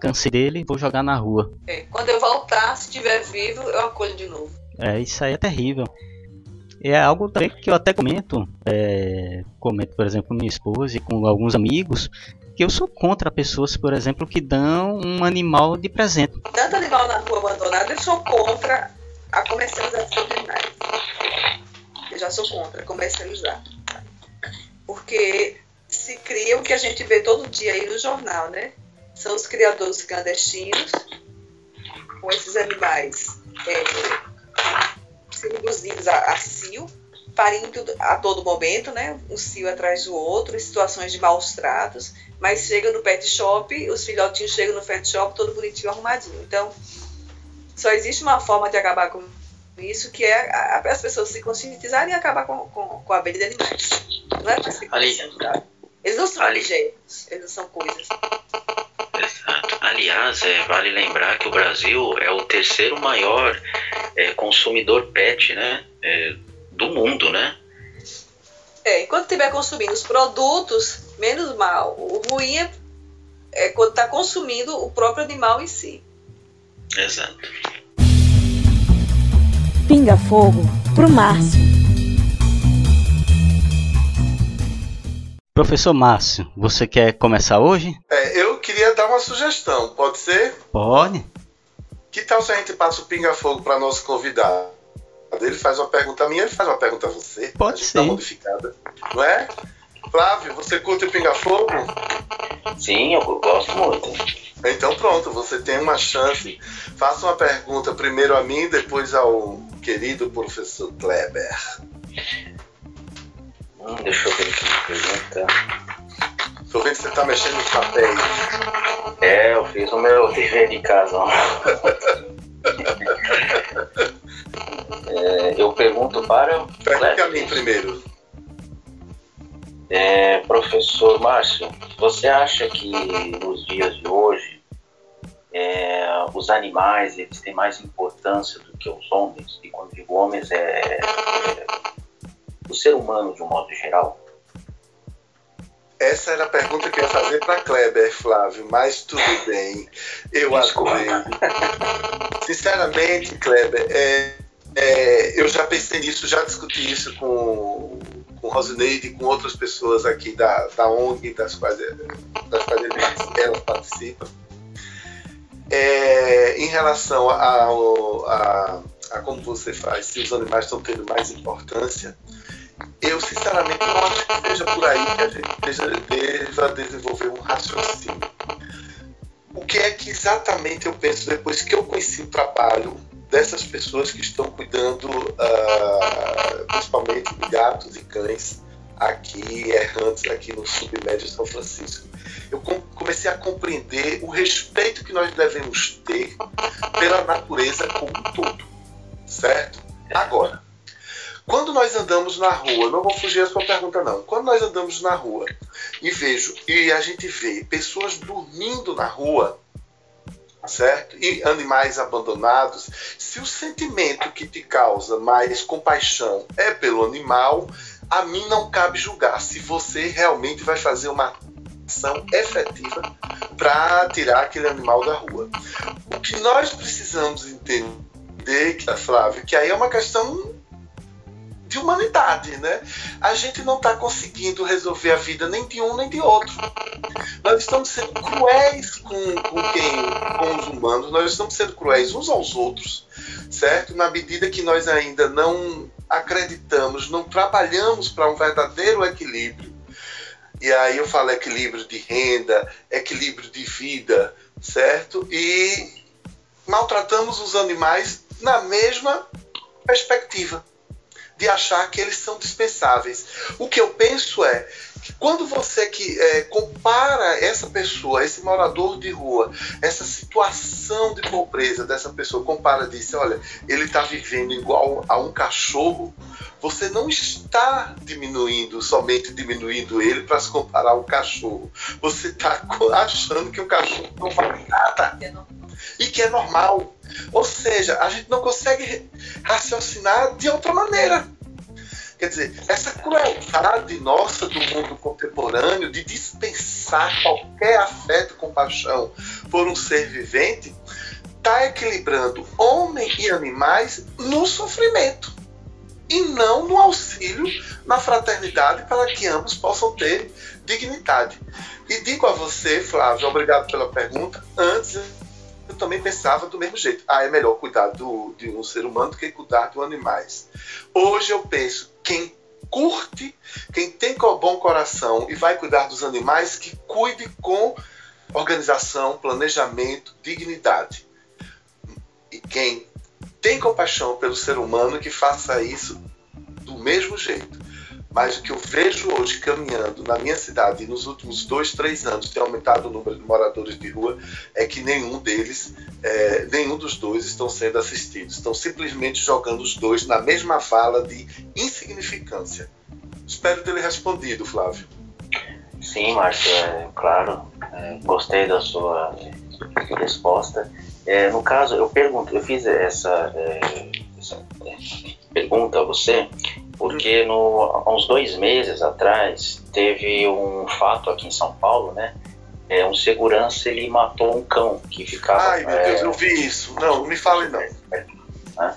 Cansei dele, vou jogar na rua. Quando eu voltar, se estiver vivo, eu acolho de novo. Isso aí é terrível. É algo também que eu até comento, por exemplo, com minha esposa e com alguns amigos, que eu sou contra pessoas, por exemplo, que dão um animal de presente. Tanto animal na rua abandonado, eu sou contra a comercialização de animais. Eu já sou contra comercializar. Porque se cria o que a gente vê todo dia aí no jornal, né? São os criadores clandestinos com esses animais sendo induzidos a cio, parindo a todo momento, né? Um cio atrás do outro, em situações de maus tratos, mas chega no pet shop, os filhotinhos chegam no pet shop todo bonitinho, arrumadinho. Então, só existe uma forma de acabar com isso, que é as pessoas se conscientizarem e acabar com a venda de animais. Não é para se conscientizar. Eles não são objetos, eles não são coisas. Exato. Aliás, vale lembrar que o Brasil é o terceiro maior consumidor pet, né, do mundo, né? Enquanto estiver consumindo os produtos, menos mal. O ruim é quando está consumindo o próprio animal em si. Exato. Pinga Fogo pro Márcio. Professor Márcio, você quer começar hoje? Eu queria dar uma sugestão, pode ser? Pode. Que tal se a gente passa o pinga-fogo para nosso convidado? Ele faz uma pergunta a mim, ele faz uma pergunta a você. Pode ser. Tá modificada, não é? Flávio, você curte o Pinga Fogo? Sim, eu gosto muito. Então pronto, você tem uma chance. Faça uma pergunta primeiro a mim, depois ao querido professor Kleber. Deixa eu ver aqui a pergunta. Tô vendo que você tá mexendo nos papéis. Eu fiz o meu dever de casa. Eu pergunto para o Pergunta a mim primeiro. Professor Márcio, você acha que nos dias de hoje os animais eles têm mais importância do que os homens? E quando digo homens o ser humano de um modo geral? Essa era a pergunta que eu ia fazer para Kleber, Flávio, mas tudo bem. Eu adorei. Sinceramente, Kleber, eu já pensei nisso, já discuti isso com Rosineide e com outras pessoas aqui da ONG, das quais elas participam. Em relação a como você faz, se os animais estão tendo mais importância, eu sinceramente não acho que seja por aí que a gente deva desenvolver um raciocínio. O que é que exatamente eu penso depois que eu conheci o trabalho dessas pessoas que estão cuidando principalmente de gatos e cães aqui, errantes aqui no submédio São Francisco? Eu comecei a compreender o respeito que nós devemos ter pela natureza como um todo, certo? Agora, quando nós andamos na rua, não vou fugir da sua pergunta não, quando nós andamos na rua e a gente vê pessoas dormindo na rua, certo? E animais abandonados, se o sentimento que te causa mais compaixão é pelo animal, a mim não cabe julgar se você realmente vai fazer uma ação efetiva para tirar aquele animal da rua. O que nós precisamos entender, Flávio, que aí é uma questão de humanidade, né? A gente não está conseguindo resolver a vida nem de um nem de outro. Nós estamos sendo cruéis com os humanos, nós estamos sendo cruéis uns aos outros, certo? Na medida que nós ainda não acreditamos, não trabalhamos para um verdadeiro equilíbrio. E aí eu falo equilíbrio de renda, equilíbrio de vida, certo? E maltratamos os animais na mesma perspectiva de achar que eles são dispensáveis. O que eu penso é que quando você compara essa pessoa, esse morador de rua, essa situação de pobreza dessa pessoa, compara e diz, olha, ele está vivendo igual a um cachorro, você não está somente diminuindo ele para se comparar ao cachorro. Você está achando que o cachorro não vale nada e que é normal. Ou seja, a gente não consegue raciocinar de outra maneira. Quer dizer, essa crueldade nossa do mundo contemporâneo de dispensar qualquer afeto e compaixão por um ser vivente está equilibrando homem e animais no sofrimento e não no auxílio, na fraternidade, para que ambos possam ter dignidade. E digo a você, Flávio, obrigado pela pergunta, antes eu também pensava do mesmo jeito. É melhor cuidar de um ser humano do que cuidar de animais. Hoje eu penso, quem curte, quem tem bom coração e vai cuidar dos animais, que cuide com organização, planejamento, dignidade. E quem tem compaixão pelo ser humano, que faça isso do mesmo jeito. Mas o que eu vejo hoje caminhando na minha cidade, e nos últimos 2-3 anos tem aumentado o número de moradores de rua, é que nenhum dos dois estão sendo assistidos. Estão simplesmente jogando os dois na mesma vala de insignificância. Espero ter lhe respondido, Flávio. Sim, Márcio, claro. Gostei da sua resposta. No caso, eu fiz essa pergunta a você, porque há uns 2 meses atrás teve um fato aqui em São Paulo, né? Um segurança, ele matou um cão que ficava... Ai, meu Deus, eu vi isso. Não me fale não. Né?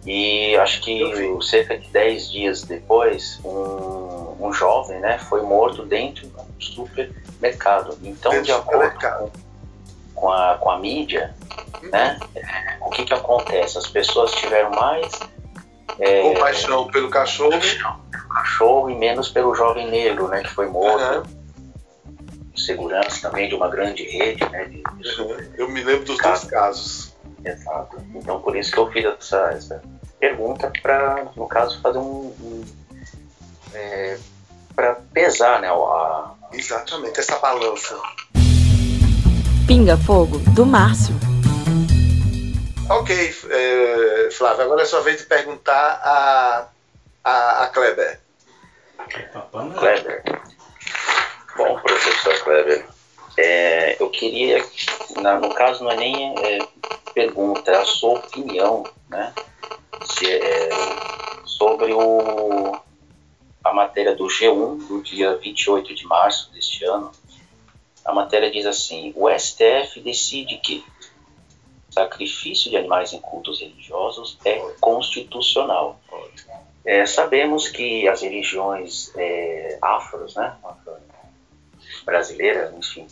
E acho que cerca de 10 dias depois, um jovem, né, foi morto dentro do supermercado. Então, de acordo com a mídia, né, o que acontece? As pessoas tiveram mais Compaixão pelo cachorro. Cachorro e menos pelo jovem negro, né, que foi morto. Segurança também de uma grande rede, né? Eu me lembro dos dois casos. Exato. Então por isso que eu fiz essa pergunta para, no caso, fazer para pesar, né? Exatamente, essa balança. Pinga Fogo, do Márcio. Ok, Flávio, agora é sua vez de perguntar a Kleber. Kleber. Bom, professor Kleber, eu queria, no caso não é nem pergunta, é a sua opinião, né, sobre a matéria do G1, do dia 28 de março deste ano. A matéria diz assim: o STF decide que sacrifício de animais em cultos religiosos é constitucional. Sabemos que as religiões afros, né, brasileiras, enfim,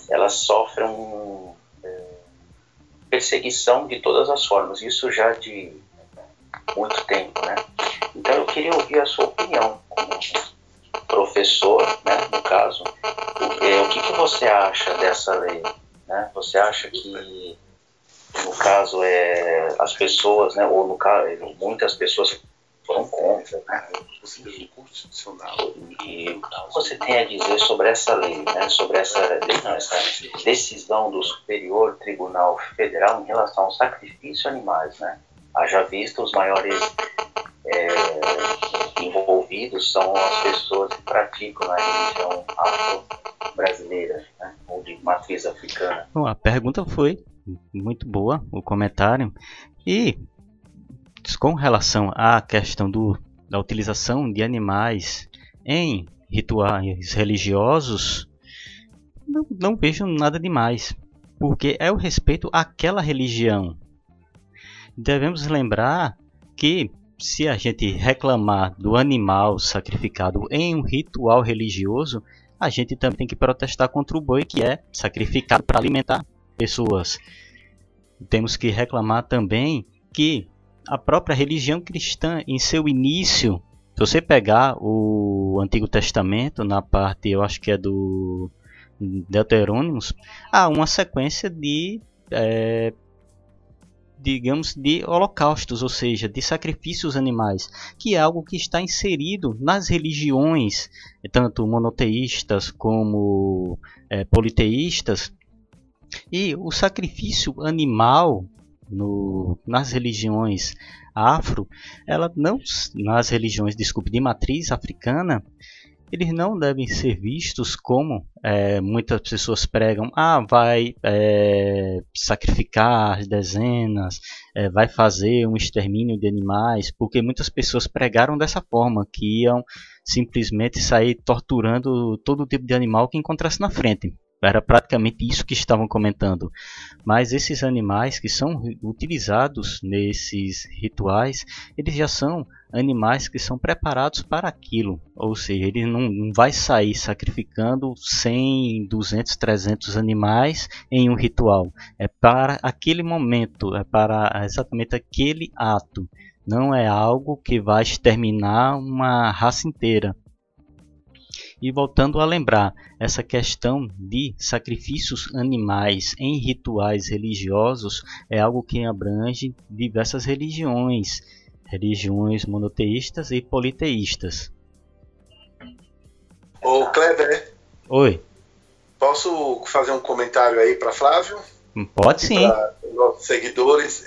elas sofrem perseguição de todas as formas, isso já de muito tempo, né? Então eu queria ouvir a sua opinião como professor, né, no caso, o que você acha dessa lei, né? Você acha que, no caso, as pessoas, né, ou no caso, muitas pessoas foram contra, né? Constitucional. E o que você tem a dizer sobre essa lei, né? Sobre essa decisão do Superior Tribunal Federal em relação ao sacrifício de animais, né? Haja visto os maiores envolvidos são as pessoas que praticam a religião afro-brasileira, né? Ou de matriz africana. Bom, a pergunta foi muito boa, o comentário. E com relação à questão da utilização de animais em rituais religiosos, não vejo nada demais, porque é o respeito àquela religião. Devemos lembrar que se a gente reclamar do animal sacrificado em um ritual religioso, a gente também tem que protestar contra o boi que é sacrificado para alimentar pessoas. Temos que reclamar também que a própria religião cristã, em seu início, se você pegar o Antigo Testamento, na parte, eu acho que é do Deuteronômicos, há uma sequência de, digamos, de holocaustos, ou seja, de sacrifícios animais, que é algo que está inserido nas religiões, tanto monoteístas como politeístas, e o sacrifício animal nas religiões afro, nas religiões, de matriz africana, eles não devem ser vistos como muitas pessoas pregam, vai sacrificar as dezenas, vai fazer um extermínio de animais, porque muitas pessoas pregaram dessa forma, que iam simplesmente sair torturando todo tipo de animal que encontrasse na frente. Era praticamente isso que estavam comentando. Mas esses animais que são utilizados nesses rituais, eles já são animais que são preparados para aquilo. Ou seja, ele não vai sair sacrificando 100, 200, 300 animais em um ritual. É para aquele momento, é para exatamente aquele ato. Não é algo que vai exterminar uma raça inteira. E voltando a lembrar, essa questão de sacrifícios animais em rituais religiosos é algo que abrange diversas religiões monoteístas e politeístas. Ô Kleber, oi. Posso fazer um comentário aí para Flávio? Pode sim. Para nossos seguidores.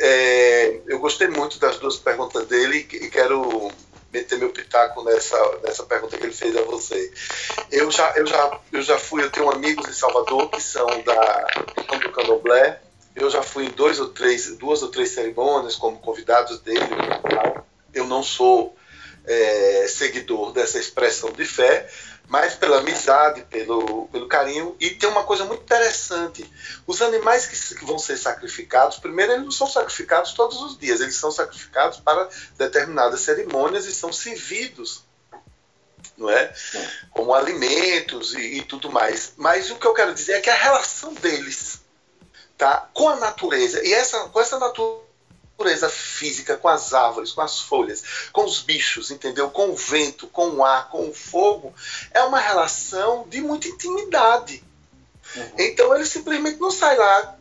Eu gostei muito das duas perguntas dele e quero meter meu pitaco nessa pergunta que ele fez a você. Eu tenho amigos em Salvador que são do Candomblé. Eu já fui em duas ou três cerimônias como convidados dele. Eu não sou seguidor dessa expressão de fé, mas pela amizade, pelo carinho. E tem uma coisa muito interessante: os animais que vão ser sacrificados, primeiro, eles não são sacrificados todos os dias, eles são sacrificados para determinadas cerimônias e são servidos, não é? Como alimentos e tudo mais. Mas o que eu quero dizer é que a relação deles, tá, com a natureza, e com essa natureza natureza física, com as árvores, com as folhas, com os bichos, entendeu? Com o vento, com o ar, com o fogo, é uma relação de muita intimidade. Então ele simplesmente não sai lá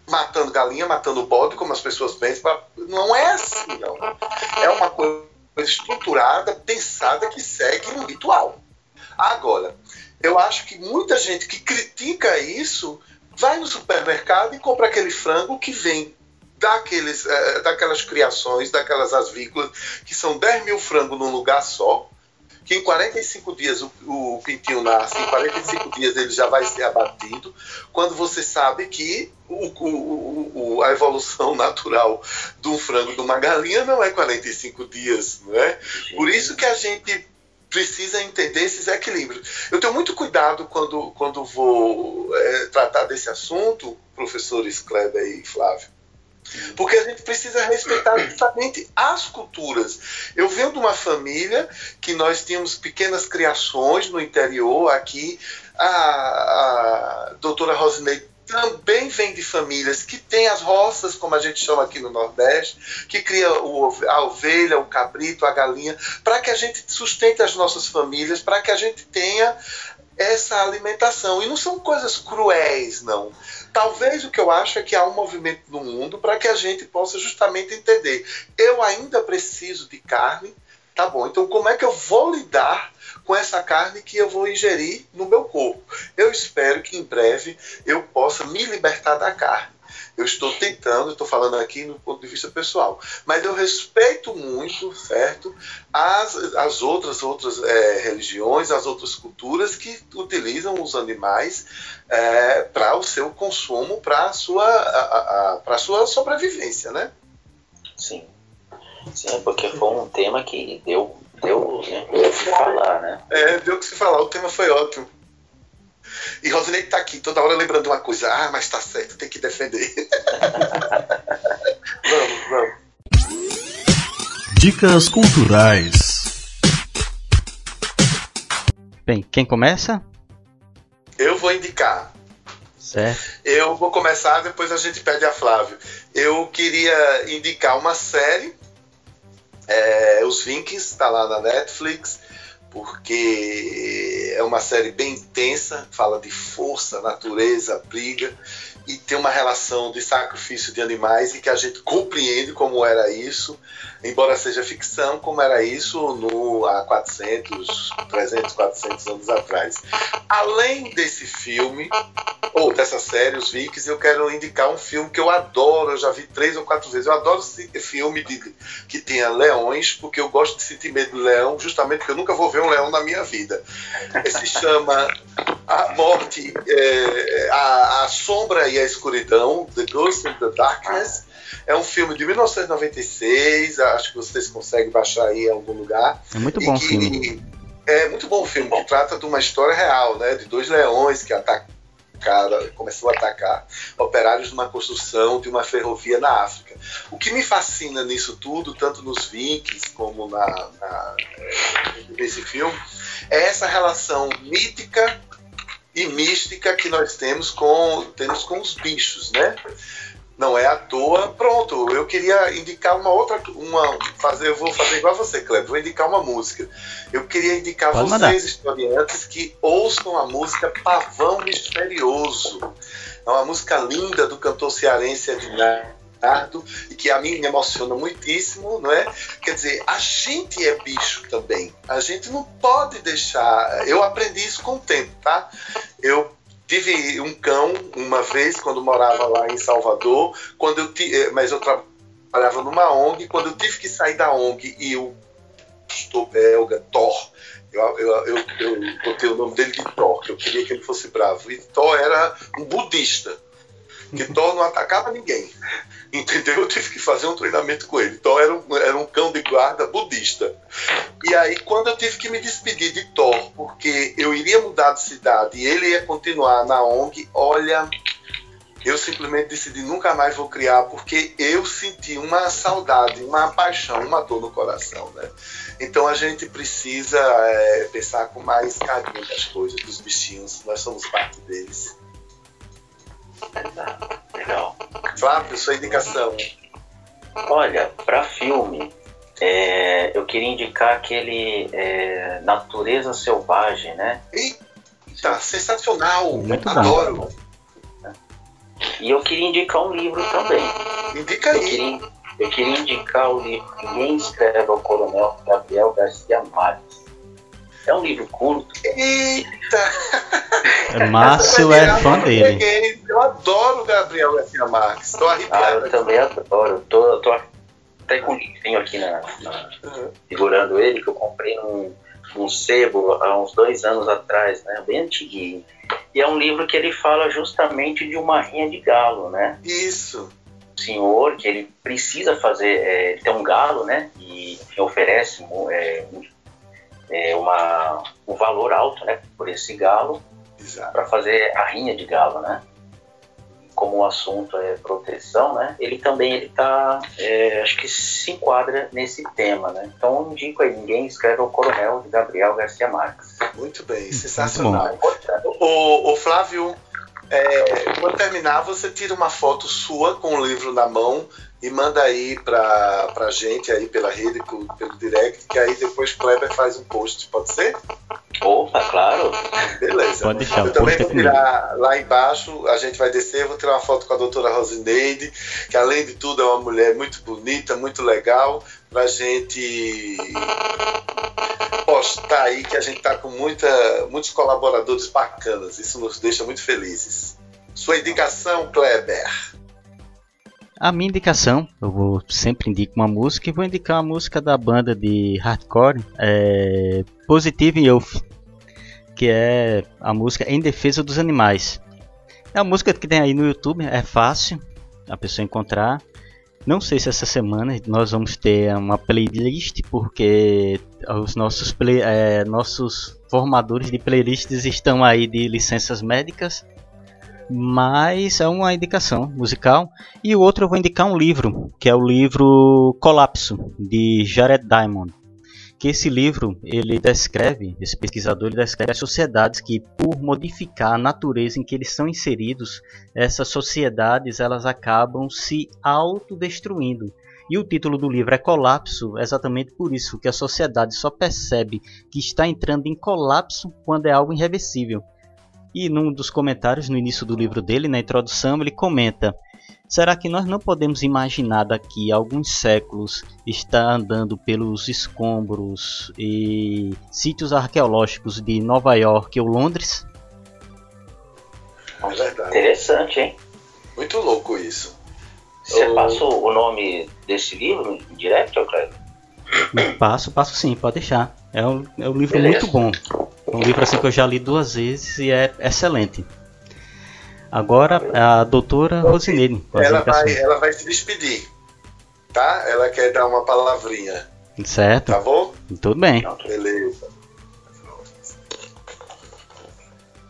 matando galinha, matando bode, como as pessoas pensam. Não é assim, não. É uma coisa estruturada, pensada, que segue um ritual. Agora, eu acho que muita gente que critica isso vai no supermercado e compra aquele frango que vem daquelas criações, daquelas avícolas, que são 10 mil frangos num lugar só, que em 45 dias o pintinho nasce, em 45 dias ele já vai ser abatido, quando você sabe que a evolução natural de um frango, de uma galinha, não é 45 dias, não é? Por isso que a gente precisa entender esses equilíbrios. Eu tenho muito cuidado quando vou tratar desse assunto, professores Kleber e Flávio, porque a gente precisa respeitar justamente as culturas. Eu venho de uma família que nós tínhamos pequenas criações no interior. Aqui a doutora Rosineide também vem de famílias que têm as roças, como a gente chama aqui no Nordeste, que cria a ovelha, o cabrito, a galinha, para que a gente sustente as nossas famílias, para que a gente tenha essa alimentação. E não são coisas cruéis, não. Talvez o que eu acho é que há um movimento no mundo para que a gente possa justamente entender. Eu ainda preciso de carne, tá bom, então como é que eu vou lidar com essa carne que eu vou ingerir no meu corpo? Eu espero que em breve eu possa me libertar da carne. Eu estou tentando, estou falando aqui no ponto de vista pessoal, mas eu respeito muito, certo, as outras religiões, as outras culturas que utilizam os animais para o seu consumo, para a sua sobrevivência, né? Sim, porque foi um tema que deu o que se falar, né? Deu o que se falar, o tema foi ótimo. E Rosineide está aqui toda hora lembrando uma coisa. Mas tá certo, tem que defender. Vamos. Dicas culturais. Bem, quem começa? Eu vou indicar. Certo. Eu vou começar, depois a gente pede a Flávio. Eu queria indicar uma série, Os Vikings, está lá na Netflix, porque é uma série bem intensa, fala de força, natureza, briga, e tem uma relação de sacrifício de animais e que a gente compreende como era isso, embora seja ficção, como era isso há 300, 400 anos atrás. Além desse filme, ou dessa série, Os Vikings, eu quero indicar um filme que eu adoro, eu já vi 3 ou 4 vezes. Eu adoro filme que tenha leões, porque eu gosto de sentir medo do leão, justamente porque eu nunca vou ver um leão na minha vida. Se chama A Morte, a Sombra e a Escuridão, The Ghost and the Darkness. É um filme de 1996, acho que vocês conseguem baixar aí em algum lugar. É muito bom o filme. É muito bom o filme, que trata de uma história real, né, de 2 leões que começou a atacar operários numa construção de uma ferrovia na África. O que me fascina nisso tudo, tanto nos Vikings como nesse filme, é essa relação mítica e mística que nós temos com os bichos, né? Não é à toa. Pronto, eu queria indicar eu vou fazer igual a você, Kleber, vou indicar uma música. Eu queria indicar Pode vocês, mandar. historiantes, que ouçam a música Pavão Misterioso. É uma música linda do cantor cearense Ednardo, e que a mim me emociona muitíssimo, não é? Quer dizer, a gente é bicho também. A gente não pode deixar... Eu aprendi isso com o tempo, tá? Eu tive um cão uma vez quando morava lá em Salvador, mas eu trabalhava numa ONG. Quando eu tive que sair da ONG e o pastor belga Thor, eu botei o nome dele de Thor, que eu queria que ele fosse bravo, e Thor era um budista, que Thor não atacava ninguém, entendeu? Eu tive que fazer um treinamento com ele. Thor era um cão de guarda budista. E aí, quando eu tive que me despedir de Thor, porque eu iria mudar de cidade e ele ia continuar na ONG, olha, eu simplesmente decidi nunca mais vou criar, porque eu senti uma saudade, uma paixão, uma dor no coração, né? Então a gente precisa pensar com mais carinho das coisas, dos bichinhos. Nós somos parte deles. Legal. Flávio, sua indicação. Olha, para filme, eu queria indicar aquele Natureza Selvagem, né? Eita, sensacional! Muito Adoro! bom. E eu queria indicar um livro também. Indica aí. Eu queria indicar o livro Ninguém Escreve ao Coronel, Gabriel Garcia Marques. É um livro curto. Eita! Márcio é fã dele. Eu adoro o Gabriel Garcia Marques. Estou arrepiado. Eu também adoro. Tô até com um livrinho aqui segurando ele, que eu comprei num sebo há uns 2 anos atrás, né? Bem antiguinho. E é um livro que ele fala justamente de uma rinha de galo, né? Isso. O senhor, que ele precisa fazer, ele tem um galo, né? E oferece um valor alto, né? Por esse galo, para fazer a rinha de galo, né? Como o assunto é proteção, né? Ele tá, acho que se enquadra nesse tema, né? Então eu indico aí, Ninguém Escreve ao Coronel, de Gabriel Garcia Marques. Muito bem, sensacional. Ô Flávio, quando terminar, você tira uma foto sua com o livro na mão e manda aí pra gente aí pela rede, pelo direct, que aí depois Kleber faz um post, pode ser? Opa, claro. Beleza. Pode deixar, eu também vou tirar lá embaixo, a gente vai descer, eu vou tirar uma foto com a doutora Rosineide, que além de tudo é uma mulher muito bonita, muito legal, pra gente postar aí, que a gente tá com muitos colaboradores bacanas, isso nos deixa muito felizes. Sua indicação, Kleber? A minha indicação, eu sempre indico uma música e vou indicar uma música da banda de hardcore, Positive Youth, que é a música Em Defesa dos Animais. É uma música que tem aí no YouTube, é fácil a pessoa encontrar. Não sei se essa semana nós vamos ter uma playlist, porque os nossos formadores de playlists estão aí de licenças médicas. Mas é uma indicação musical. E o outro eu vou indicar um livro, que é o livro Colapso, de Jared Diamond. Que esse livro, esse pesquisador descreve as sociedades que, por modificar a natureza em que eles são inseridos, essas sociedades elas acabam se autodestruindo. E o título do livro é Colapso, exatamente por isso, que a sociedade só percebe que está entrando em colapso quando é algo irreversível. E num dos comentários no início do livro dele, na introdução, ele comenta: será que nós não podemos imaginar daqui a alguns séculos estar andando pelos escombros e sítios arqueológicos de Nova York ou Londres? Interessante, hein? Muito louco isso. Você passa o nome desse livro em direct, Cleber? Passo sim, pode deixar. É um livro Beleza. muito bom. É um livro assim que eu já li 2 vezes e é excelente. Agora, a doutora Rosineide. Ela vai se despedir, tá? Ela quer dar uma palavrinha. Certo. Tá bom? Tudo bem. Beleza.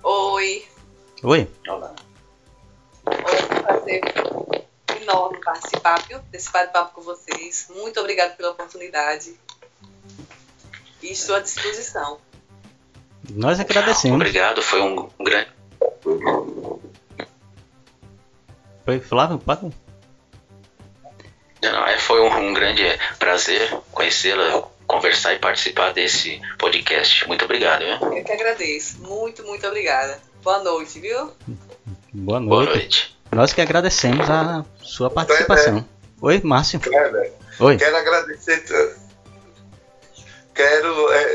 Oi. Oi. Olá. Um prazer enorme participar desse bate-papo com vocês. Muito obrigada pela oportunidade. E estou à disposição. Nós agradecemos. Obrigado, foi um grande... Foi, Flávio? Pode? Foi um grande prazer conhecê-la, conversar e participar desse podcast. Muito obrigado, viu? Eu que agradeço. Muito, muito obrigada. Boa noite, viu? Boa noite. Boa noite. Nós que agradecemos a sua participação. Oi, Márcio. Oi. Quero agradecer...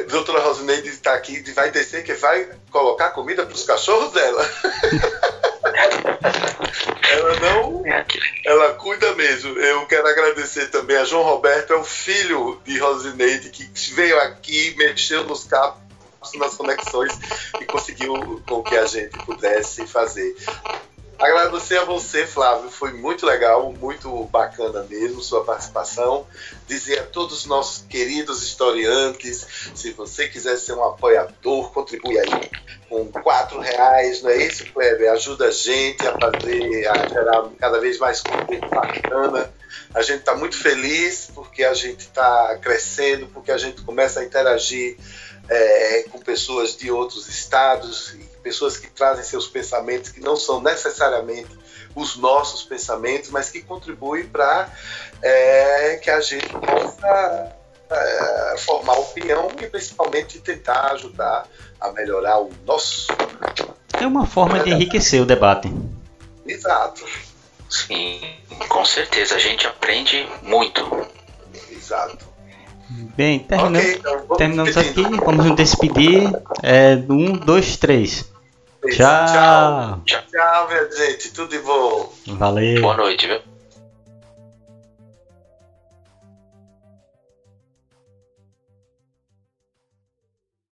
doutora Rosineide está aqui, vai descer, que vai colocar comida para os cachorros dela. Ela cuida mesmo. Eu quero agradecer também a João Roberto, é o filho de Rosineide, que veio aqui, mexeu nos cabos, nas conexões e conseguiu com que a gente pudesse fazer. Agradecer a você, Flávio, foi muito legal, muito bacana mesmo sua participação. Dizer a todos os nossos queridos historiantes, se você quiser ser um apoiador, contribui aí com R$4, não é isso, Kleber? Ajuda a gente a gerar cada vez mais conteúdo bacana. A gente está muito feliz porque a gente está crescendo, porque a gente começa a interagir com pessoas de outros estados, pessoas que trazem seus pensamentos que não são necessariamente os nossos pensamentos, mas que contribuem para que a gente possa formar opinião e principalmente tentar ajudar a melhorar o nosso. É uma forma de enriquecer o debate. Exato. Sim, com certeza, a gente aprende muito. Exato. Bem, então, terminamos aqui, vamos nos despedir. 1, 2, 3. Tchau. Tchau, minha gente. Tudo de bom. Valeu. Boa noite, viu?